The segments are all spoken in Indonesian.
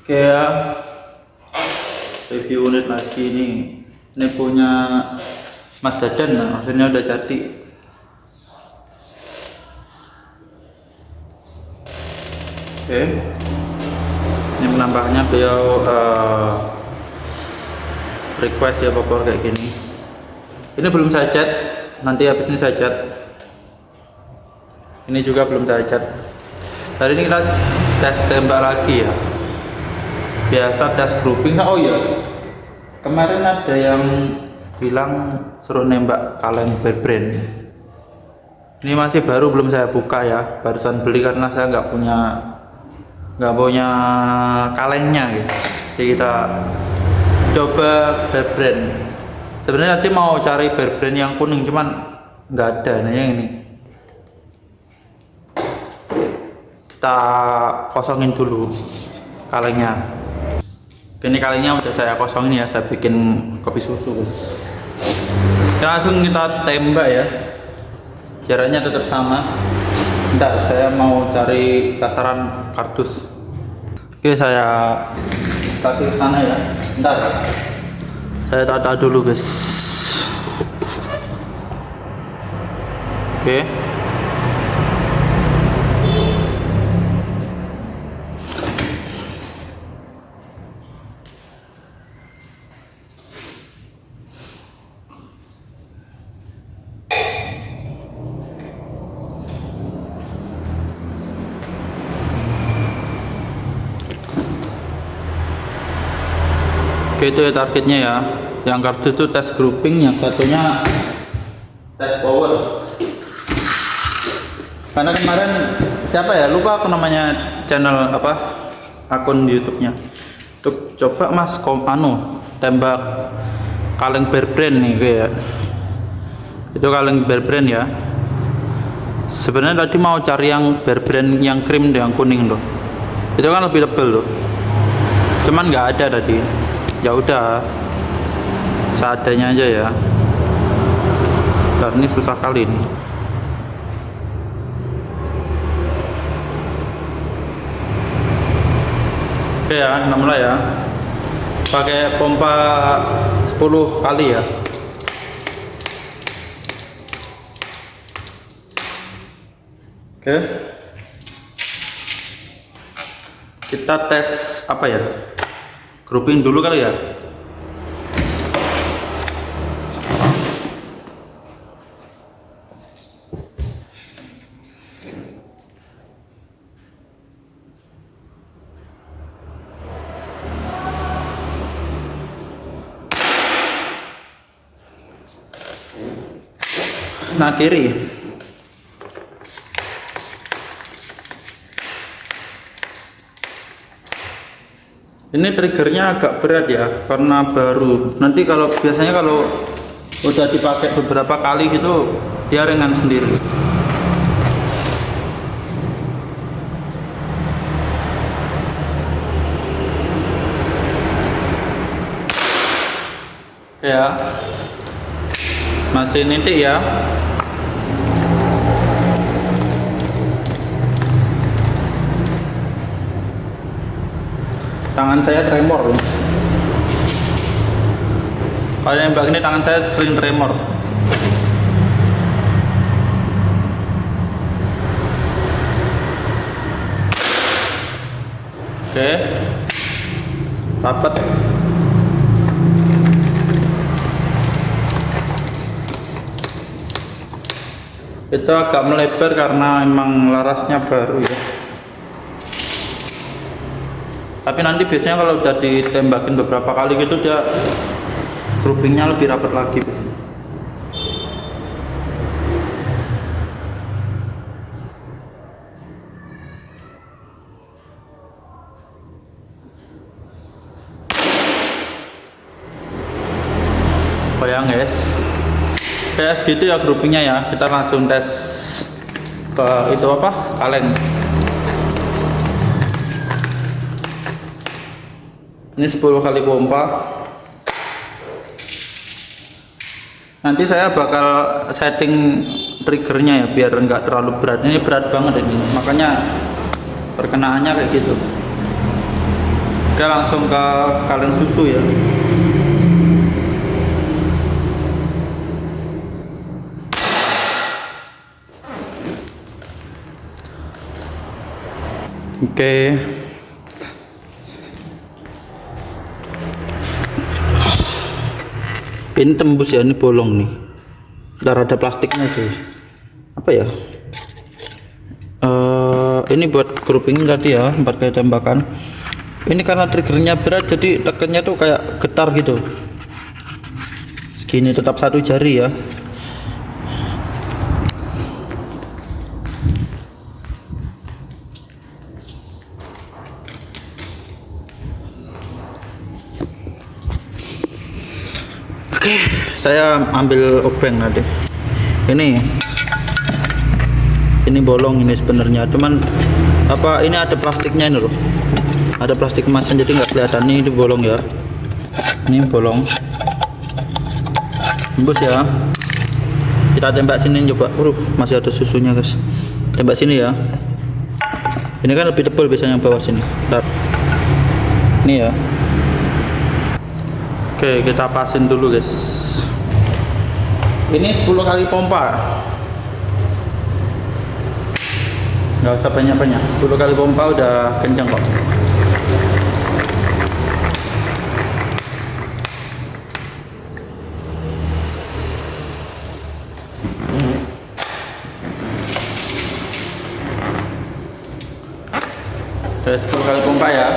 Kayak review unit lagi ini punya Mas Dadan, nah, maksudnya udah jadi. Oke, ini penambahnya beliau request ya popor kayak gini. Ini belum saya cat, nanti habis ini saya cat. Ini juga belum saya cat. Hari ini kita tes tembak lagi ya, biasa tes grouping. Oh iya, kemarin ada yang bilang suruh nembak kaleng Bear Brand. Ini masih baru, belum saya buka ya, barusan beli karena saya nggak punya kalengnya guys. Jadi kita coba Bear Brand. Sebenarnya tadi mau cari Bear Brand yang kuning, cuman nggak ada. Nah yang ini kita kosongin dulu kalengnya. Ini kalengnya udah saya kosongin ya, saya bikin kopi susu guys. Langsung kita tembak ya, jaraknya tetap sama. Bentar, saya mau cari sasaran kardus. Oke, saya kasih ke sana ya. Bentar, saya tata dulu guys. Oke, itu ya targetnya ya. Yang kardus itu tes grouping, yang satunya tes power. Karena kemarin siapa ya, lupa aku namanya, channel apa, akun YouTube-nya. Coba Mas tembak kaleng Bear Brand nih kayak. Itu kaleng Bear Brand ya. Sebenarnya tadi mau cari yang Bear Brand yang krim, yang kuning loh. Itu kan lebih tebal loh. Cuman nggak ada tadi. Ya udah, seadanya aja ya. Dan ini susah kali nih. Oke ya, kita mulai ya. Pakai pompa 10 kali ya. Oke. Kita tes apa ya? Grouping dulu kali ya. Nah, kiri. Ini triggernya agak berat ya, karena baru. Nanti kalau biasanya kalau udah dipakai beberapa kali gitu, dia ringan sendiri. Ya, masih nitik ya. Tangan saya tremor. Kalau nembak ini tangan saya sering tremor. Oke, dapat. Itu agak melebar karena emang larasnya baru ya. Tapi nanti biasanya kalau udah ditembakin beberapa kali gitu, dia groupingnya lebih rapat lagi. Bayang guys, tes gitu ya groupingnya ya. Kita langsung tes ke itu apa, kaleng. Ini 10 kali pompa. Nanti saya bakal setting triggernya ya, biar enggak terlalu berat. Ini berat banget ini, makanya perkenaannya kayak gitu. Oke, langsung ke kaleng susu ya. Oke. Ini tembus ya, ini bolong nih. Ntar ada plastiknya cuy. Apa ya? Ini buat grouping tadi ya, 4 kali tembakan. Ini karena triggernya berat, jadi tekannya tuh kayak getar gitu. Segini, tetap 1 jari ya. Oke, saya ambil obeng nanti. Ini bolong ini sebenarnya, cuman apa ini ada plastiknya ini loh. Ada plastik emasnya jadi nggak kelihatan. Ini bolong ya. Ini bolong. Tembus ya. Kita tembak sini coba. Masih ada susunya guys. Tembak sini ya. Ini kan lebih tebal biasanya bawah sini. Bentar. Ini ya. Oke, kita pasin dulu guys. Ini 10 kali pompa. Nggak usah banyak-banyak, 10 kali pompa udah kencang kok. Udah 10 kali pompa ya.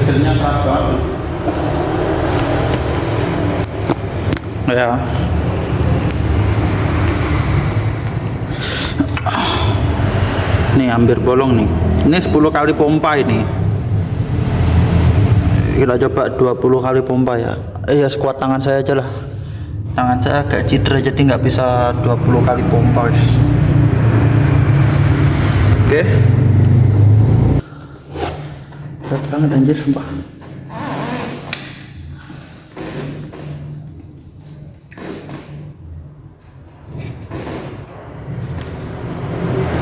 Triggernya keras banget ya. Nih hampir bolong nih. Ini 10 kali pompa ini. Kita coba 20 kali pompa ya. Ya sekuat tangan saya aja lah. Tangan saya agak cedera jadi nggak bisa 20 kali pompa guys. Oke. Berat banget anjir sumpah.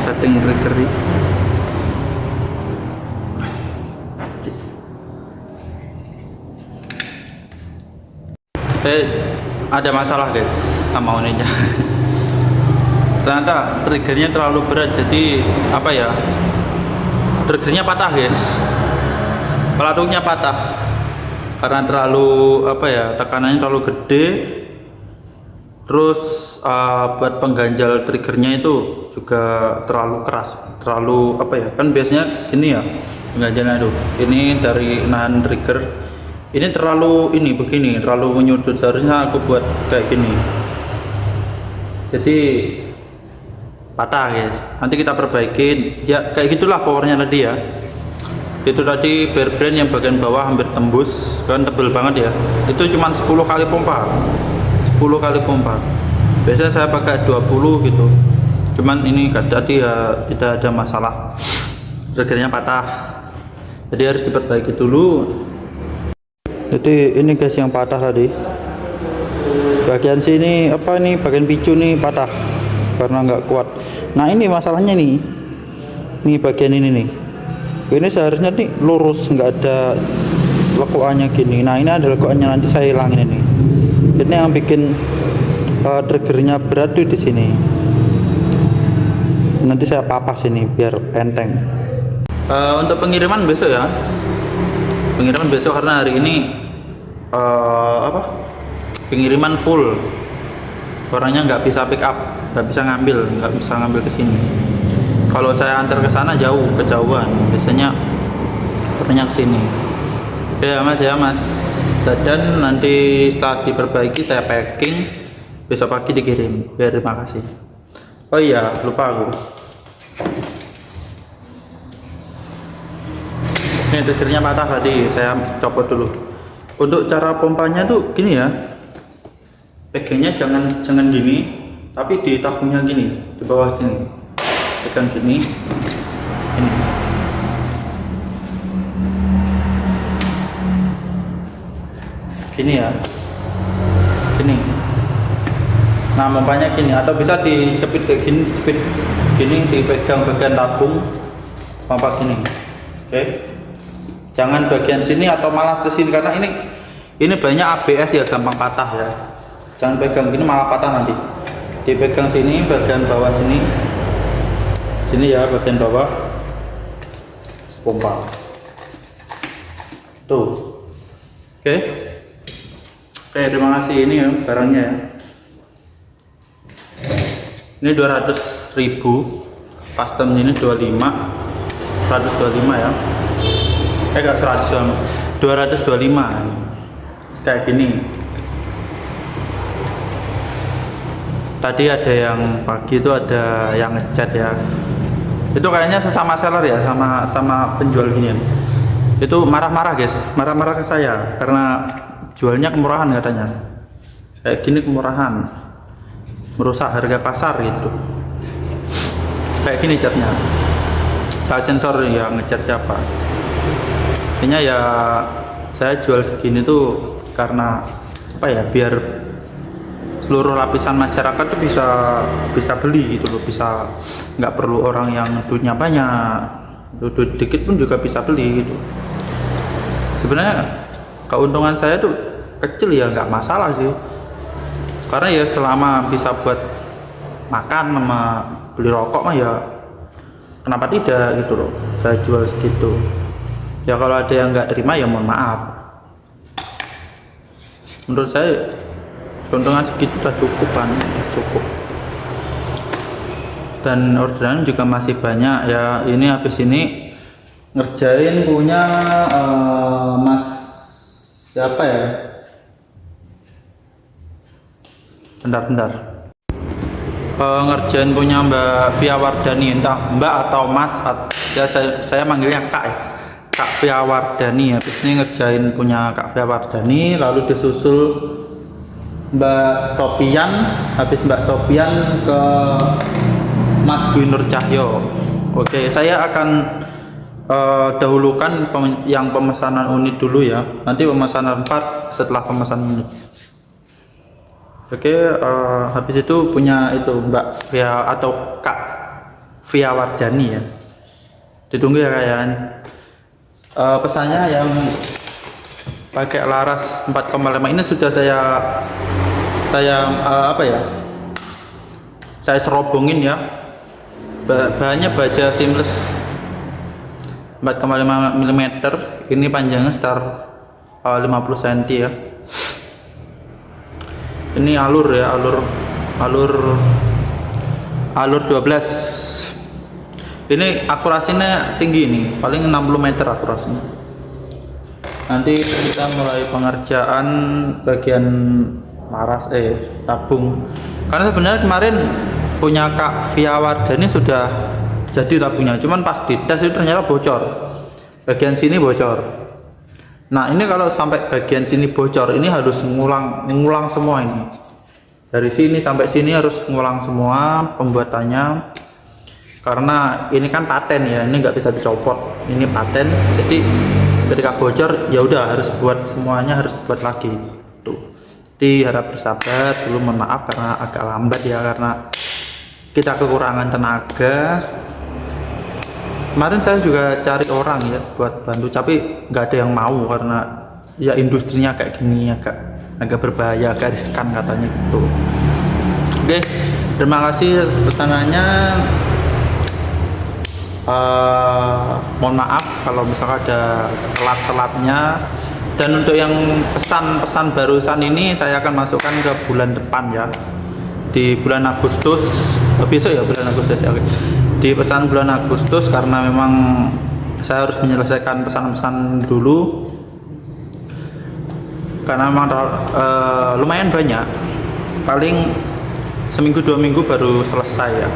Setting trigger nih. Ada masalah guys sama uninya. Ternyata triggernya terlalu berat, jadi apa ya, triggernya patah guys, pelatungnya patah karena terlalu apa ya, tekanannya terlalu gede. Terus buat pengganjal triggernya itu juga terlalu keras, terlalu apa ya, kan biasanya gini ya pengganjalnya tuh, ini dari nahan trigger ini terlalu begini, terlalu menyudut. Seharusnya aku buat kayak gini, jadi patah guys. Nanti kita perbaikin ya, kayak gitulah powernya tadi ya. Itu tadi bare brand yang bagian bawah hampir tembus, kan tebel banget ya. Itu cuma 10 kali pompa, 10 kali pompa. Biasanya saya pakai 20 gitu, cuman ini tadi ya tidak ada masalah, triggernya patah, jadi harus diperbaiki dulu. Jadi ini guys yang patah tadi, bagian sini apa nih, bagian picu nih patah karena nggak kuat. Nah ini masalahnya nih bagian ini nih, ini seharusnya nih lurus, nggak ada lekuannya gini. Nah ini ada lekuannya, nanti saya hilangin ini. Ini yang bikin triggernya berat tuh di sini. Nanti saya papas ini biar enteng. Untuk pengiriman besok ya, pengiriman besok karena hari ini pengiriman full, orangnya nggak bisa pick up, nggak bisa ngambil ke sini. Kalau saya antar ke sana kejauhan, biasanya orangnya ke sini. Ya mas, dan nanti setelah diperbaiki saya packing, besok pagi dikirim. Terima kasih. Oh iya, lupa aku. Ini triggernya patah tadi, saya copot dulu. Untuk cara pompanya tuh gini ya. pegangnya jangan gini, tapi di tabungnya gini, di bawah sini. Pegang gini, ini. Gini ya, gini. Nah, umpamanya gini, atau bisa dicepit kayak gini, cepit gini, dipegang bagian tabung, apa gini. Oke. Jangan bagian sini atau malah ke sini, karena ini banyak ABS ya, gampang patah ya. Jangan pegang gini malah patah nanti. Dipegang sini, bagian bawah sini. Sini ya, bagian bawah. Pompa. Tuh. Oke. Oke, terima kasih. Ini ya barangnya ya. Ini 200.000. Custom ini 125 ya. Enggak 100, 225. Kayak gini. Tadi ada yang pagi itu ada yang ngecat ya. Itu kayaknya sesama seller ya, sama penjual gini. Itu marah-marah guys, marah-marah ke saya karena jualnya kemurahan katanya. Kayak gini kemurahan, merusak harga pasar gitu. Kayak gini catnya. Salah sensor yang ngecat siapa? Intinya ya saya jual segini tuh karena apa ya, biar seluruh lapisan masyarakat tuh bisa beli gitu loh, bisa nggak perlu orang yang duitnya banyak, duit dikit pun juga bisa beli gitu. Sebenarnya keuntungan saya tuh kecil ya, nggak masalah sih, karena ya selama bisa buat makan sama beli rokok mah ya kenapa tidak gitu loh, saya jual segitu. Ya kalau ada yang nggak terima ya mohon maaf. Menurut saya keuntungan segitu udah cukup kan, cukup. Dan orderan juga masih banyak ya. Ini habis ini ngerjain punya Mas siapa ya? Bentar. Ngerjain punya Mbak Via Wardani, entah Mbak atau Mas, ya saya manggilnya Kak ya. Kak Via Wardani. Habis ini ngerjain punya Kak Via Wardani, lalu disusul Mbak Sopian, habis Mbak Sopian ke Mas Dwi Nur Cahyo. Oke, saya akan dahulukan yang pemesanan unit dulu ya, nanti pemesanan part setelah pemesanan unit. Oke, habis itu punya itu Mbak Via atau Kak Via Wardani ya, ditunggu ya kalian. Pesannya yang pakai laras 4,5 ini sudah saya apa ya, saya serobongin ya. Bahannya baja seamless 4,5 mm, ini panjangnya sekitar 50 cm ya. Ini alur ya, alur 12. Ini akurasinya tinggi nih, paling 60 meter akurasinya. Nanti kita mulai pengerjaan bagian laras tabung. Karena sebenarnya kemarin punya Kak Via Wardani sudah jadi tabungnya, cuman pas dites itu ternyata bocor. Bagian sini bocor. Nah, ini kalau sampai bagian sini bocor, ini harus ngulang semua ini. Dari sini sampai sini harus ngulang semua pembuatannya. Karena ini kan paten ya, ini nggak bisa dicopot. Ini paten, jadi ketika bocor ya udah harus buat semuanya, harus buat lagi. Tuh. Jadi harap bersabar dulu, mohon maaf karena agak lambat ya, karena kita kekurangan tenaga. Kemarin saya juga cari orang ya buat bantu, tapi nggak ada yang mau karena ya industrinya kayak gini, agak berbahaya, agak riskan katanya gitu. Oke, terima kasih pesanannya. Mohon maaf kalau misalkan ada telat-telatnya. Dan untuk yang pesan-pesan barusan ini saya akan masukkan ke bulan depan ya, di bulan Agustus, besok ya, bulan Agustus ya. Oke. Di pesan bulan Agustus, karena memang saya harus menyelesaikan pesan-pesan dulu karena memang lumayan banyak, paling seminggu 2 minggu baru selesai ya.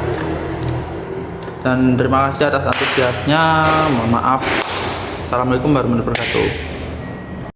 Dan terima kasih atas antusiasnya. Mohon maaf. Assalamualaikum warahmatullahi wabarakatuh.